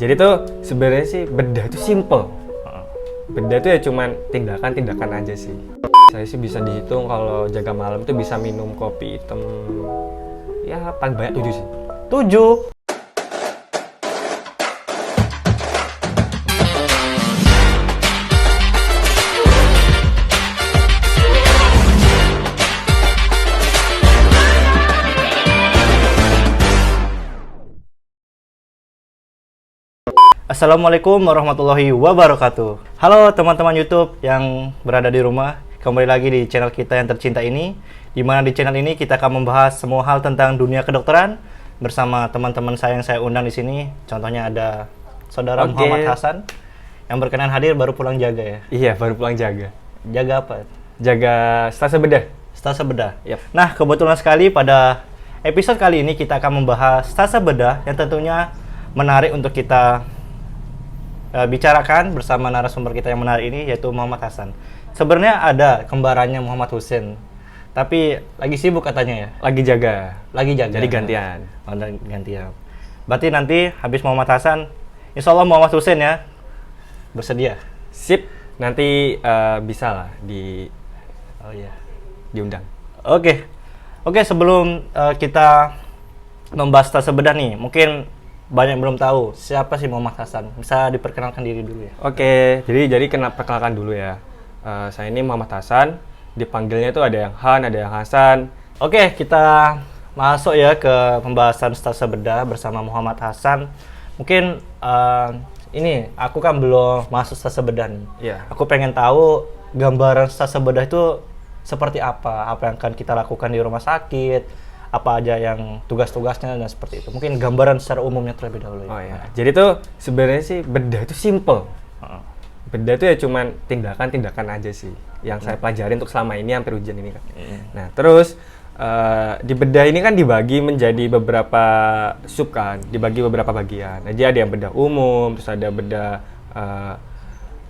Jadi tuh sebenarnya sih bedah itu simple. Bedah itu ya cuman tindakan-tindakan aja sih. Saya sih bisa dihitung kalau jaga malam itu bisa minum kopi hitam ya paling banyak 7 sih. 7. Assalamualaikum warahmatullahi wabarakatuh. Halo teman-teman YouTube yang berada di rumah. Kembali lagi di channel kita yang tercinta ini, di mana di channel ini kita akan membahas semua hal tentang dunia kedokteran bersama teman-teman saya yang saya undang di sini. Contohnya ada saudara Muhammad Hasan yang berkenan hadir baru pulang jaga ya. Iya, baru pulang jaga. Jaga apa? Jaga stase bedah. Stase bedah. Yep. Nah, kebetulan sekali pada episode kali ini kita akan membahas stase bedah yang tentunya menarik untuk kita bicarakan bersama narasumber kita yang menarik ini, yaitu Muhammad Hasan. Sebenarnya ada kembarannya Muhammad Hussein, tapi lagi sibuk katanya ya. Lagi jaga. Jadi gantian. Oh, gantian. Berarti nanti habis Muhammad Hasan, insya Allah Muhammad Hussein ya bersedia. Sip. Nanti bisa lah diundang. Oke, sebelum kita membahas stase bedah nih, mungkin banyak yang belum tahu siapa sih Muhammad Hasan. Bisa diperkenalkan diri dulu ya. Oke, jadi perkenalkan dulu ya. Saya ini Muhammad Hasan. Dipanggilnya itu ada yang Han, ada yang Hasan. Oke, kita masuk ya ke pembahasan stase bedah bersama Muhammad Hasan. Mungkin ini aku kan belum masuk stase bedah nih. Iya. Aku pengen tahu gambaran stase bedah itu seperti apa yang akan kita lakukan di rumah sakit, apa aja yang tugas-tugasnya dan seperti itu. Mungkin gambaran secara umumnya terlebih dahulu ya. Oh iya. Jadi tuh sebenarnya sih bedah itu simple. Bedah itu ya cuman tindakan-tindakan aja sih yang saya pelajarin untuk selama ini hampir ujian ini kan. Nah, terus di bedah ini kan dibagi menjadi beberapa sub kan, dibagi beberapa bagian. Jadi ada yang bedah umum, terus ada bedah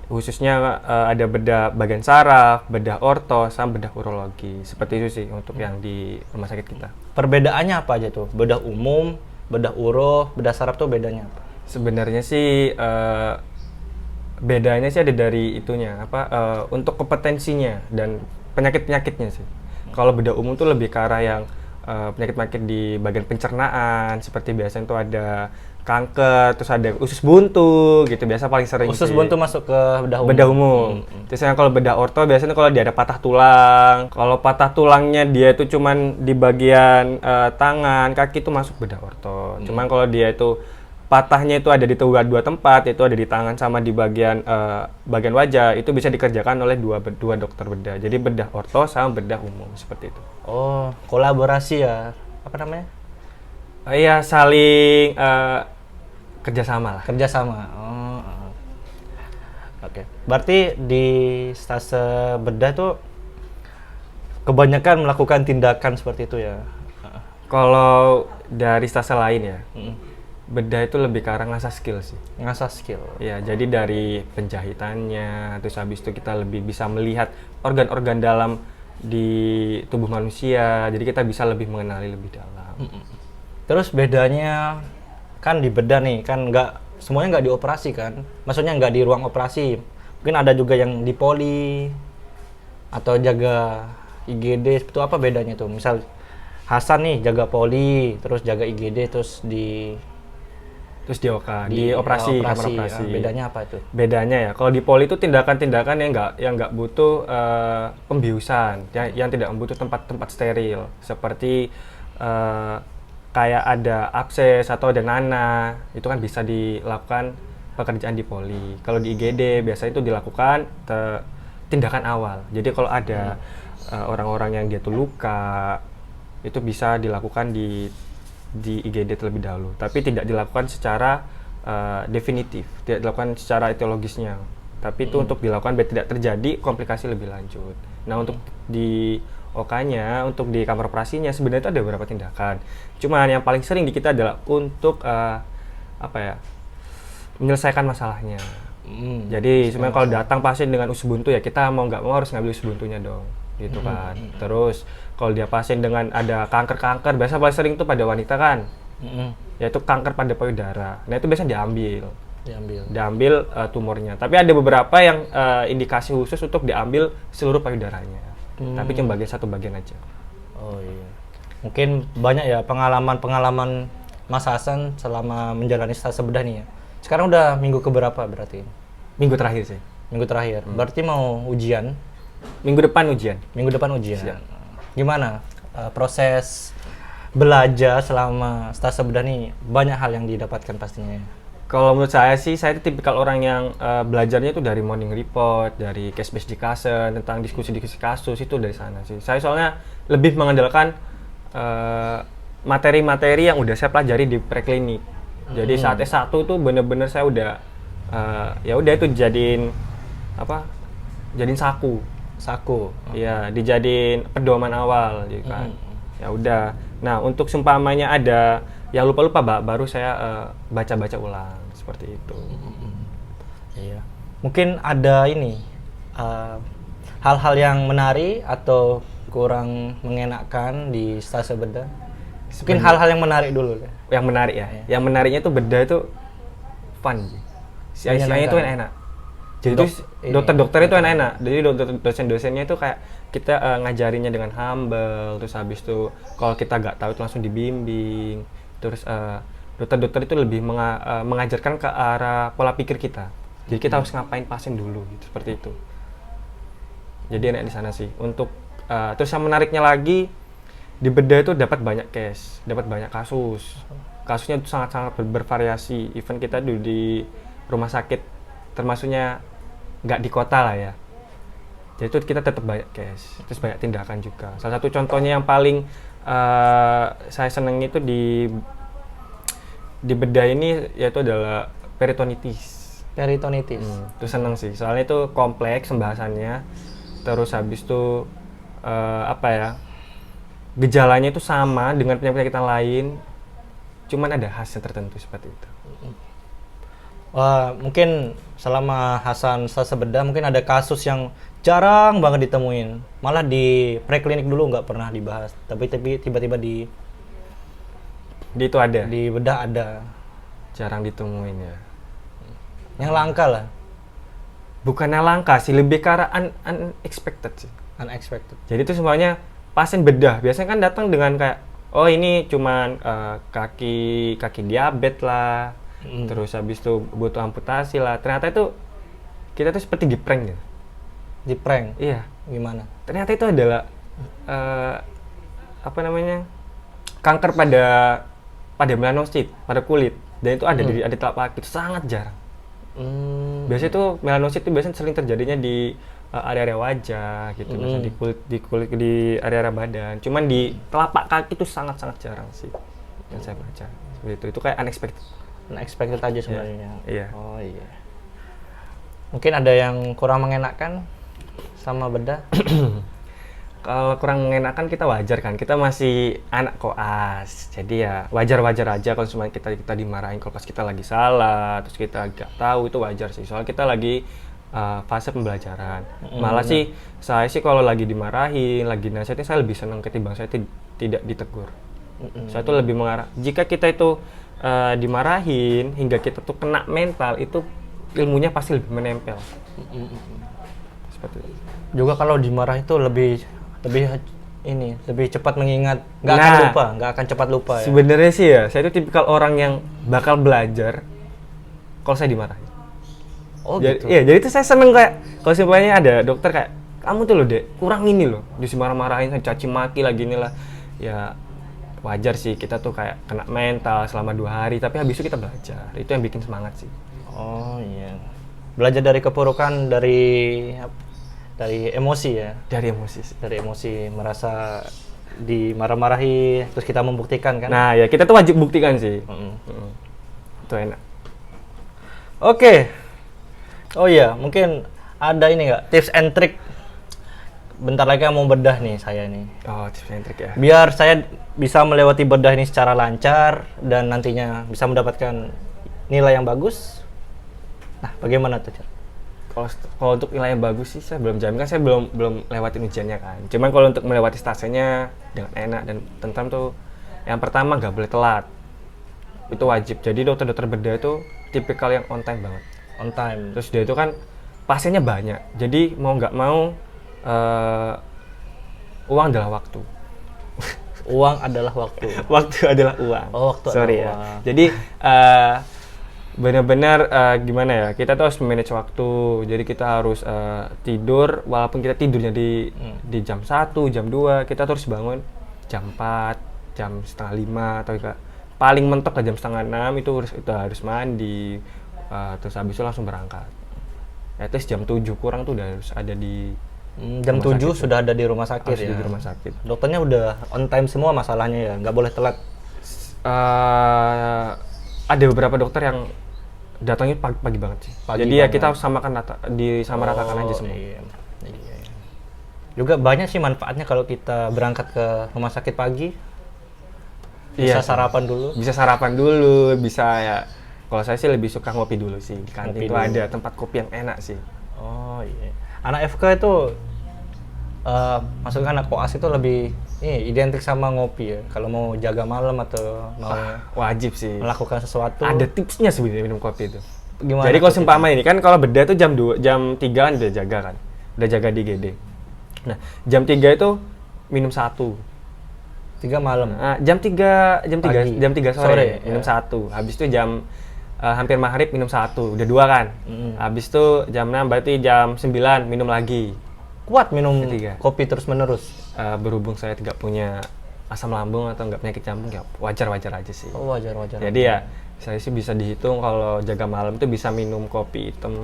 khususnya ada bedah bagian saraf, bedah orto, sama bedah urologi. Seperti itu sih untuk yang di rumah sakit kita. Perbedaannya apa aja tuh? Bedah umum, bedah uro, bedah saraf tuh bedanya apa? Sebenarnya sih bedanya sih ada dari itunya untuk kompetensinya dan penyakit-penyakitnya sih. Kalau bedah umum tuh lebih ke arah yang penyakit-penyakit di bagian pencernaan, seperti biasanya tuh ada kanker, terus ada usus buntu gitu, biasa paling sering usus sih. buntu masuk ke bedah umum. Bedah umum. Terus yang kalau bedah orto biasanya kalau dia ada patah tulang. Kalau patah tulangnya dia itu cuman di bagian tangan, kaki itu masuk bedah orto. Cuman kalau dia itu patahnya itu ada di dua tempat, itu ada di tangan sama di bagian wajah, itu bisa dikerjakan oleh dua dokter bedah. Jadi bedah orto sama bedah umum seperti itu. Oh, kolaborasi ya. Apa namanya? Iya, saling kerjasama lah. Kerjasama. Oke. Berarti di stase bedah tuh kebanyakan melakukan tindakan seperti itu ya. Kalau dari stase lain ya, bedah itu lebih ke arah ngasah skill sih. Ngasah skill. Ya, jadi dari penjahitannya, terus habis itu kita lebih bisa melihat organ-organ dalam di tubuh manusia. Jadi kita bisa lebih mengenali lebih dalam. Terus bedanya kan di bedah nih, kan semuanya nggak dioperasi kan? Maksudnya nggak di ruang operasi. Mungkin ada juga yang di poli atau jaga IGD. Itu apa bedanya tuh? Misal Hasan nih jaga poli, terus jaga IGD, terus di operasi. Bedanya apa itu? Bedanya ya, kalau di poli itu tindakan-tindakan yang nggak butuh pembiusan, yang tidak membutuh tempat-tempat steril, seperti kayak ada abses atau ada nanah, itu kan bisa dilakukan pekerjaan di poli. Kalau di IGD biasanya itu dilakukan tindakan awal. Jadi kalau ada orang-orang yang dia tuh luka, itu bisa dilakukan di IGD terlebih dahulu, tapi tidak dilakukan secara definitif, tidak dilakukan secara etiologisnya. Tapi itu untuk dilakukan biar tidak terjadi komplikasi lebih lanjut. Nah, untuk di OK-nya, untuk di kamar operasinya sebenarnya itu ada beberapa tindakan. Cuman yang paling sering di kita adalah untuk menyelesaikan masalahnya. Jadi sebenarnya kalau datang pasien dengan usus buntu ya kita mau nggak mau harus ngambil usus buntunya dong, gitu kan. Terus kalau dia pasien dengan ada kanker, biasa paling sering tuh pada wanita kan. yaitu kanker pada payudara. Nah itu biasanya diambil tumornya. Tapi ada beberapa yang indikasi khusus untuk diambil seluruh payudaranya. Tapi cuma satu bagian aja. Oh iya. Mungkin banyak ya pengalaman Mas Hasan selama menjalani stase bedah nih ya. Sekarang udah minggu keberapa berarti? Minggu terakhir sih. Minggu terakhir. Berarti mau ujian? Minggu depan ujian. Siap. Gimana proses belajar selama stase bedah nih? Banyak hal yang didapatkan pastinya. Kalau menurut saya sih, saya itu tipikal orang yang belajarnya itu dari morning report, dari case-based discussion, tentang diskusi-diskusi kasus, itu dari sana sih. Saya soalnya lebih mengandalkan materi-materi yang udah saya pelajari di preklinik. Jadi saat S1 tuh bener-bener saya udah ya udah itu jadiin saku. Iya, dijadiin pedoman awal gitu kan. Ya udah. Nah, untuk seumpamanya ada yang lupa-lupa, baru saya baca-baca ulang seperti itu. Iya. Mungkin ada ini hal-hal yang menarik atau kurang mengenakan di stase bedah. Mungkin hal-hal yang menarik dulu deh. Yang menarik ya. Yang menariknya tuh bedah itu fun. ICI-nya itu enak. Jadi dokter-dokter itu enak. Jadi dosen-dosennya itu kayak kita ngajarinnya dengan humble, terus habis itu kalau kita nggak tahu itu langsung dibimbing. Terus dokter-dokter itu lebih mengajarkan ke arah pola pikir kita. Jadi kita harus ngapain pasien dulu gitu, seperti itu. Jadi enak di sana sih. Untuk terus yang menariknya lagi di bedah itu dapat banyak case, dapat banyak kasus. Kasusnya itu sangat-sangat bervariasi. Even kita di rumah sakit termasuknya nggak di kota lah ya. Jadi itu kita tetap banyak case, terus banyak tindakan juga. Salah satu contohnya yang paling saya seneng itu di bedah ini yaitu adalah peritonitis. Itu seneng sih, soalnya itu kompleks pembahasannya. Terus habis itu gejalanya itu sama dengan penyakit yang lain, cuman ada khasnya tertentu seperti itu. Wah, mungkin selama Hasan stase bedah mungkin ada kasus yang jarang banget ditemuin. Malah di preklinik dulu nggak pernah dibahas. Tapi tiba-tiba di itu ada. Di bedah ada. Jarang ditemuin ya. Yang langka lah. Bukannya langka sih, lebih ke arah unexpected sih. Unexpected. Jadi itu semuanya pasien bedah. Biasanya kan datang dengan kayak, oh ini cuman kaki diabetes lah. Terus habis itu butuh amputasi lah. Ternyata itu kita tuh seperti di prank gitu. Di prank? Iya. Gimana? Ternyata itu adalah kanker pada melanosit, pada kulit. Dan itu ada di telapak kaki, itu sangat jarang. Biasanya itu melanosit itu biasanya sering terjadinya di area-area wajah gitu, biasanya di kulit di area-area badan. Cuman di telapak kaki itu sangat-sangat jarang sih yang saya baca. Seperti itu kayak Unexpected aja sebenarnya. Iya. Oh iya. Mungkin ada yang kurang mengenakan sama bedah? Kalau kurang mengenakan kita wajar kan, kita masih anak koas. Jadi ya wajar-wajar aja kalau cuma kita dimarahin kalau pas kita lagi salah, terus kita nggak tahu, itu wajar sih. Soalnya kita lagi fase pembelajaran. Malah sih saya sih kalau lagi dimarahin, lagi nasihatin, saya lebih senang ketimbang saya tidak ditegur. Saya tuh lebih mengarah, jika kita itu dimarahin hingga kita tuh kena mental, itu ilmunya pasti lebih menempel. Seperti itu. Juga kalau dimarah itu lebih cepat mengingat, nggak akan cepat lupa ya. Sebenarnya sih ya, saya itu tipikal orang yang bakal belajar kalau saya dimarahin. Oh jadi, gitu. Iya, jadi itu saya seneng kayak kalau simpelnya ada dokter kayak, kamu tuh loh dek, kurang ini loh, justru marah-marahin, caci maki lagi inilah. Ya wajar sih, kita tuh kayak kena mental selama 2 hari, tapi habis itu kita belajar. Itu yang bikin semangat sih. Oh iya. Belajar dari kepurukan, dari emosi ya. Dari emosi sih. Dari emosi, merasa dimarah-marahi, terus kita membuktikan kan. Nah ya, kita tuh wajib buktikan sih. Itu enak. Oke. Oh iya, mungkin ada ini nggak, tips and trick. Bentar lagi mau bedah nih saya nih. Oh, tips and trick ya. Biar saya bisa melewati bedah ini secara lancar dan nantinya bisa mendapatkan nilai yang bagus. Nah, bagaimana tuh, Cer? Kalau untuk nilai yang bagus sih saya belum jamin, kan saya belum lewatin ujiannya kan. Cuman kalau untuk melewati stasenya dengan enak dan tentram tuh, yang pertama nggak boleh telat. itu wajib. Jadi dokter-dokter bedah itu tipikal yang on time banget. On time. Terus dia itu kan pasiennya banyak, jadi mau nggak mau uang adalah waktu. Uang adalah waktu. Waktu adalah uang. Oh, waktu Sorry adalah ya. uang. Jadi benar-benar gimana ya? Kita tuh harus manage waktu. Jadi kita harus tidur, walaupun kita tidurnya di jam 1, jam 2, kita terus bangun jam 4, jam setengah 5 atau paling mentok jam setengah 6 itu harus mandi. Terus habis itu langsung berangkat. At least jam 7 kurang tuh udah harus ada di Jam rumah 7 sakit. sudah ada di rumah sakit Harus ya. di rumah sakit. Dokternya udah on time semua masalahnya ya, nggak boleh telat. Ada beberapa dokter yang datangnya pagi banget sih. Pagi Jadi ya banget. kita harus disamaratakan aja semua. Iya. Iya. Juga banyak sih manfaatnya kalau kita berangkat ke rumah sakit pagi. Bisa Iya, sarapan dulu. Bisa sarapan dulu, bisa ya. Kalau saya sih lebih suka ngopi dulu sih. Di kantin Ngopi itu dulu. ada tempat kopi yang enak sih. Oh iya. Anak FK itu maksudnya anak koas itu lebih identik sama ngopi ya. Kalau mau jaga malam atau mau Wajib sih. melakukan sesuatu. Ada tipsnya sebenarnya minum kopi itu. Gimana Jadi kalau tuh seumpama ini kan kalau bedah itu jam 2, jam 3 kan udah jaga kan. Udah jaga di GD. Nah, jam 3 itu minum 1. 3 malam. Jam 3 Pagi. jam 3 sore, Sore, minum ya. 1. Habis itu jam hampir maghrib minum 1. Udah 2 kan. Habis itu jam 6 berarti jam 9 minum lagi. Kuat minum Ketiga. kopi terus-menerus. Berhubung saya tidak punya asam lambung atau nggak penyakit jantung ya wajar-wajar aja sih. Oh, wajar-wajar. Jadi ya saya sih bisa dihitung kalau jaga malam itu bisa minum kopi hitam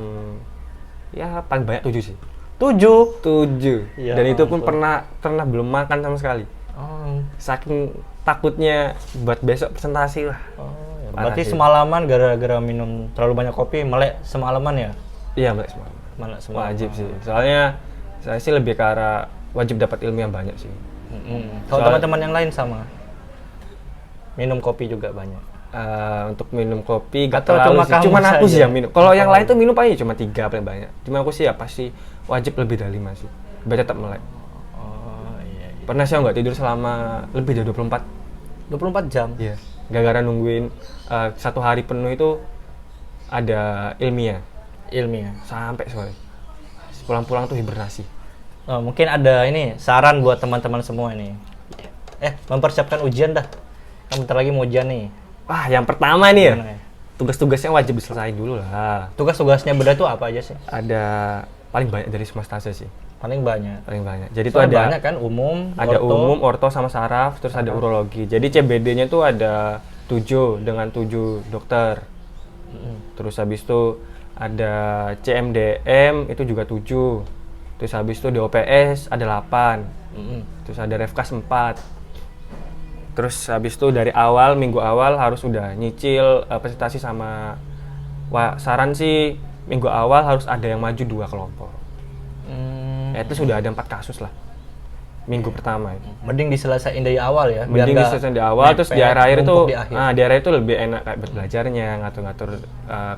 ya paling banyak 7 sih. 7. 7. Ya Dan itu pun ampun. pernah belum makan sama sekali. Oh. Saking takutnya buat besok presentasi lah. Oh, ya. Parah Berarti sih. semalaman gara-gara minum terlalu banyak kopi melek semalaman ya? Iya, Mbak, semua. Melek semalaman. Wajib sih. Soalnya saya sih lebih ke arah wajib dapat ilmu yang banyak sih. Kalau Soal- teman-teman yang lain sama? Minum kopi juga banyak. Untuk minum kopi gak Atau terlalu cuma sih. kamu Cuman aku saja? sih yang minum. Kalau Atau yang lain kamu? tuh minum paling cuma 3 paling banyak. Cuma aku sih ya pasti wajib lebih dari 5 sih. Biar tetap melek. Oh iya. Pernah sih nggak tidur selama lebih dari 24. 24 jam? Iya. Gara-gara nungguin 1 hari penuh itu ada ilmiah Ilmiah. sampai sore. Pulang-pulang tuh hibernasi. Oh, mungkin ada ini saran buat teman-teman semua ini. Mempersiapkan ujian dah. Kan bentar lagi mau ujian nih. Wah, yang pertama nih ya. Gimana ya? Tugas-tugasnya wajib diselesaikan dulu lah. Tugas-tugasnya bedah tuh apa aja sih? Ada paling banyak dari semua stase sih. Paling banyak. Paling banyak. Jadi itu Soalnya ada banyak kan umum, ada orto. umum, orto sama saraf, terus ada urologi. Jadi CBD-nya tuh ada 7 dengan 7 dokter. Terus habis itu ada CMDM itu juga 7. Terus habis itu DOPS ada 8. Terus ada Refkas 4. Terus habis itu dari awal, minggu awal harus udah nyicil presentasi sama saran sih minggu awal harus ada yang maju 2 kelompok. Itu sudah ada 4 kasus lah. Minggu pertama itu. Mending diselesaikan dari awal ya. biar Mending nggak diselesaikan di awal, terus di mepet, akhir itu, numpuk di akhir. di akhir itu lebih enak kayak buat belajarnya, ngatur-ngatur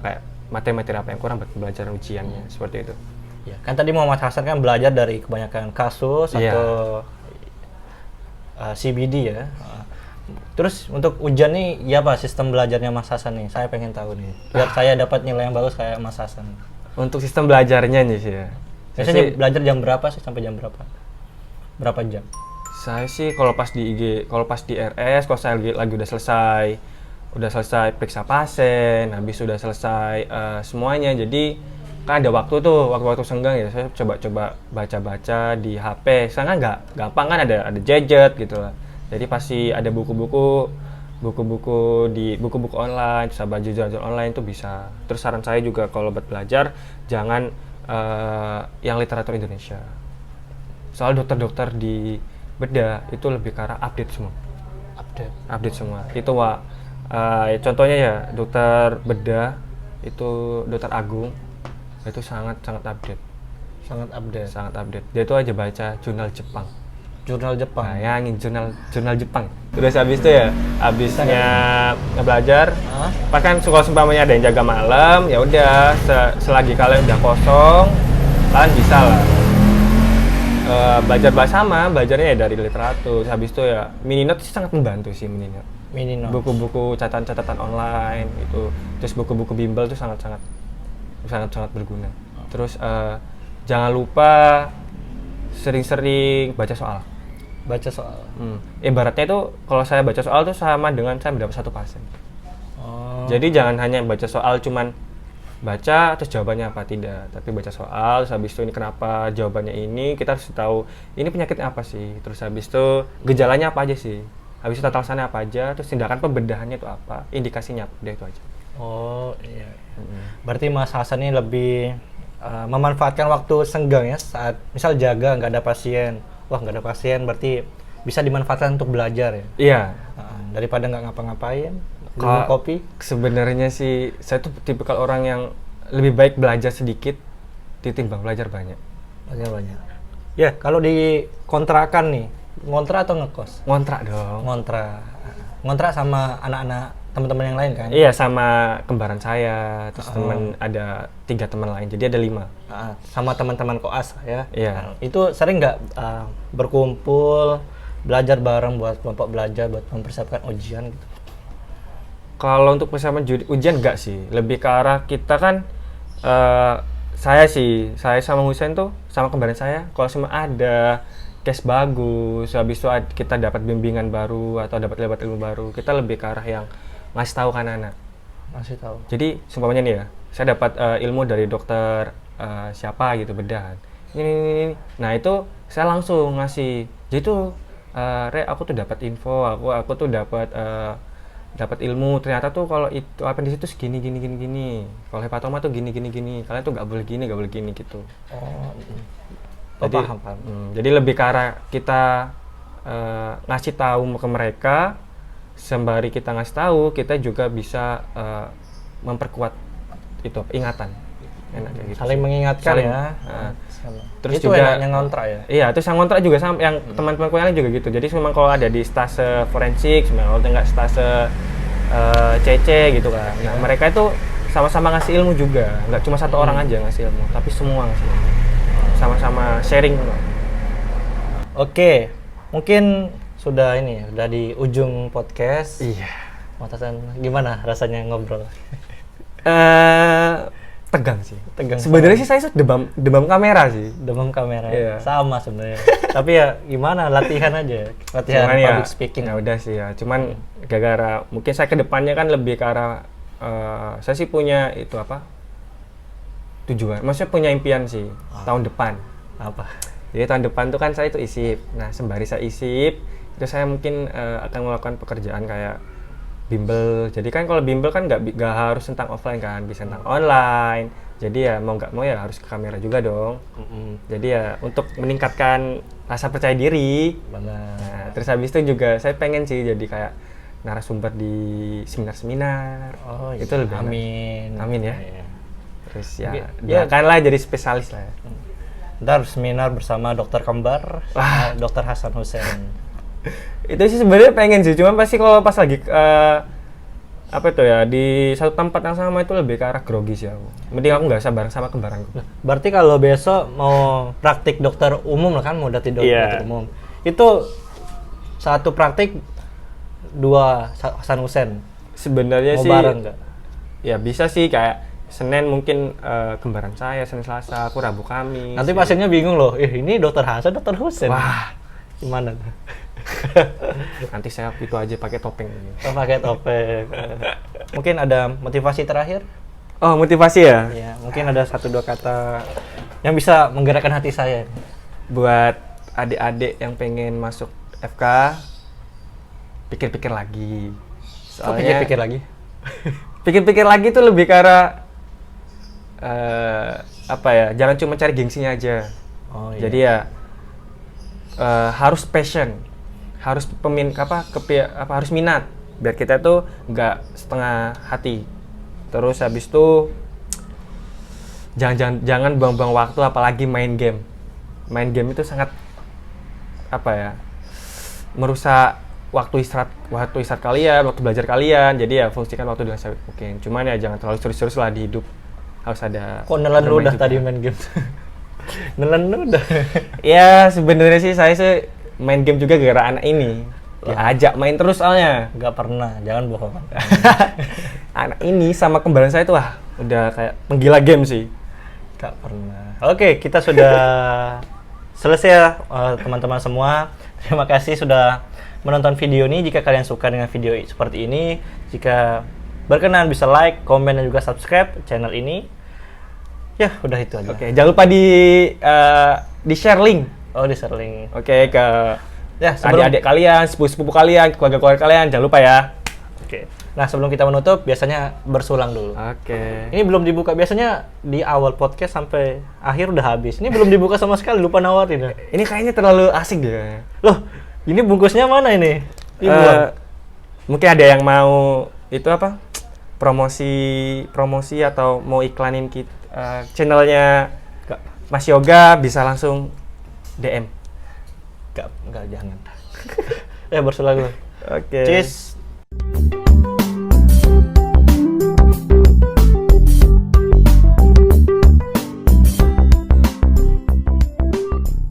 kayak materi-materi apa yang kurang buat pembelajaran ujiannya, seperti itu. Ya, kan tadi Muhammad Hasan kan belajar dari kebanyakan kasus Iya. atau CBD ya. Terus untuk ujian nih, ya apa sistem belajarnya Mas Hasan nih? Saya pengen tahu nih. Biar saya dapat nilai yang bagus kayak Mas Hasan. Untuk sistem belajarnya nih sih ya. Biasanya belajar jam berapa sih sampai jam berapa? Berapa jam? Saya sih kalau pas di IG, kalau pas di RS, kalau saya lagi udah selesai periksa pasien, habis udah selesai semuanya. Jadi kan ada waktu senggang ya, saya coba-coba baca-baca di HP. Sekarang kan nggak gampang kan, ada gadget gitu lah. Jadi pasti ada buku-buku di buku-buku online, bisa baca jurnal online itu bisa. Terus saran saya juga kalau buat belajar jangan yang literatur Indonesia. Soal dokter-dokter di bedah itu lebih ke arah update semua. Update semua. Itu contohnya ya dokter bedah itu Dokter Agung itu sangat update. Sangat update. Dia tuh aja baca jurnal Jepang. Jurnal Jepang. Bayangin jurnal Jepang. Terus habis itu ya, habisnya belajar, pas kan kalau seumpamanya ada yang jaga malam, ya udah selagi kalian udah kosong, kalian bisa lah belajarnya ya dari literatur. Habis itu ya Mininote sih sangat membantu sih Mininote. Mini notes. buku-buku catatan-catatan online itu, terus buku-buku bimbel itu sangat berguna. Terus jangan lupa sering-sering baca soal. Baca soal. Ibaratnya itu kalau saya baca soal tuh sama dengan saya mendapat 1%. Oh. Jadi jangan hanya baca soal cuman baca terus jawabannya apa, tidak, tapi baca soal terus habis itu ini kenapa jawabannya ini, kita harus tahu ini penyakitnya apa sih, terus habis itu gejalanya apa aja sih, habis itu tata laksananya apa aja, terus tindakan pembedahannya itu apa, indikasinya apa, udah itu aja. Oh iya. Berarti Mas Hasan ini lebih memanfaatkan waktu senggang ya, saat misal jaga nggak ada pasien. Wah, nggak ada pasien berarti bisa dimanfaatkan untuk belajar ya. Iya. Daripada nggak ngapa-ngapain, minum kopi. Sebenarnya sih saya tuh tipikal orang yang lebih baik belajar sedikit ditimbang belajar banyak. Belajar banyak. Ya, kalau di kontrakan nih, ngontrak atau ngekos? Ngontrak dong. Ngontrak sama anak-anak teman-teman yang lain kan? Iya, sama kembaran saya, terus teman ada 3 teman lain, jadi ada 5. Sama teman-teman koas ya? Iya. Itu sering nggak berkumpul, belajar bareng buat kelompok belajar, buat mempersiapkan ujian gitu? Kalau untuk persiapan ujian enggak sih, lebih ke arah kita kan saya sama Husain tuh sama kembaran saya, kalau semua ada case bagus, habis itu kita dapat bimbingan baru atau dapat ilmu baru, kita lebih ke arah yang ngasih tahu kan anak. Masih tahu. Jadi seumpamanya nih ya, saya dapat ilmu dari dokter siapa gitu bedahan. Ini. Nah itu saya langsung ngasih. Jadi tuh Re, aku tuh dapat info, aku tuh dapat ilmu, ternyata tuh kalau itu apa di situ segini gini. Kalau hepatoma tuh gini. Kalian tuh nggak boleh gini gitu. Oh. Jadi, paham. Jadi lebih ke arah kita ngasih tahu ke mereka, sembari kita ngasih tahu, kita juga bisa memperkuat itu ingatan. Enak kayak gitu. Saling mengingatkan ya. Terus itu juga enaknya ngontrak ya. Iya, terus yang ngontrak juga sama yang teman-temanku yang lain juga gitu. Jadi memang kalau ada di stase forensik, kalau enggak stase CC gitu kan. Nah, mereka itu sama-sama ngasih ilmu juga. Enggak cuma satu orang aja ngasih ilmu, tapi semua ngasih ilmu. Sama-sama sharing. Oke, mungkin sudah di ujung podcast. Iya. Mas Hasan, gimana rasanya ngobrol? Tegang sih. Sebenarnya sih saya demam kamera sih. Demam kamera. Iya. Sama sebenarnya. Tapi ya gimana, latihan aja. Latihan Cuman public ya, speaking. Ya udah sih ya. Cuman gara-gara mungkin saya ke depannya kan lebih ke arah saya sih punya itu apa? Tujuan. Maksudnya punya impian sih tahun depan. Apa? Jadi tahun depan tuh kan saya itu isip. Nah, sembari saya isip, itu saya mungkin akan melakukan pekerjaan kayak bimbel. Jadi kan kalau bimbel kan nggak harus tentang offline kan, bisa tentang online. Jadi ya mau nggak mau ya harus ke kamera juga dong. Jadi ya untuk meningkatkan rasa percaya diri. Benar. Nah, terus habis itu juga saya pengen sih jadi kayak narasumber di seminar-seminar. Oh, itu lebih enak. Amin ya. Iya. Terus ya, Ya. doakanlah jadi spesialis lah ya. Ntar seminar bersama dokter kembar, dokter Hasan Hussein. Itu sih sebenarnya pengen sih, cuman pasti kalau pas lagi apa itu ya di satu tempat yang sama itu lebih ke arah grogi sih aku. Mending aku nggak usah bareng sama kembaranku. Berarti kalau besok mau praktik dokter umum lah kan, mau dokter umum. Itu satu praktik 2 Hasan Hussein. Sebenarnya Mau sih bareng nggak? ya bisa sih, kayak Senin mungkin kembaran saya, Senin Selasa, aku Rabu Kamis. Nanti pasiennya bingung loh, ini dokter Hasan, dokter Hussein. Wah, gimana? nanti saya itu aja pakai topeng ini. Oh, pakai topeng. Mungkin ada motivasi terakhir? Oh, motivasi ya? Ya, mungkin ada 1-2 kata yang bisa menggerakkan hati saya. Buat adik-adik yang pengen masuk FK, pikir-pikir lagi. Kok pikir-pikir lagi? Pikir-pikir lagi tuh lebih ke arah apa ya? Jangan cuma cari gengsinya aja. Oh, iya. Jadi ya harus passion, harus harus minat, biar kita tuh nggak setengah hati. Terus habis itu jangan buang-buang waktu, apalagi main game. Main game itu sangat merusak waktu istirahat kalian, waktu belajar kalian. Jadi ya fungsikan waktu dengan sebaik mungkin. Cuman ya jangan terlalu serius-serius lah di hidup. Harus ada. Kok nelan lu udah tadi main game? Nelan lu udah. Ya sebenarnya sih saya main game juga gara-gara anak ini. Diajak main terus soalnya. Nggak pernah, jangan bohong. Anak ini sama kembaran saya itu udah kayak penggila game sih. Nggak pernah. Oke, kita sudah selesai ya teman-teman semua. Terima kasih sudah menonton video ini. Jika kalian suka dengan video seperti ini, jika berkenan bisa like, komen, dan juga subscribe channel ini. Ya, udah itu aja. Oke, jangan lupa di share link. Oh, di share link. Oke, ke Ya, adik-adik kalian, sepupu-sepupu kalian, keluarga-keluarga kalian, jangan lupa ya. Oke. Nah, sebelum kita menutup, biasanya bersulang dulu. Oke. Ini belum dibuka. Biasanya di awal podcast sampai akhir udah habis. Ini belum dibuka sama sekali, lupa nawarin ya. Ini kayaknya terlalu asik deh. Loh, ini bungkusnya mana ini? Mungkin ada yang mau itu apa? Promosi atau mau iklanin channelnya Mas Yoga, bisa langsung DM. Enggak, jangan. Ya, bersulang dulu. Oke. Cheers.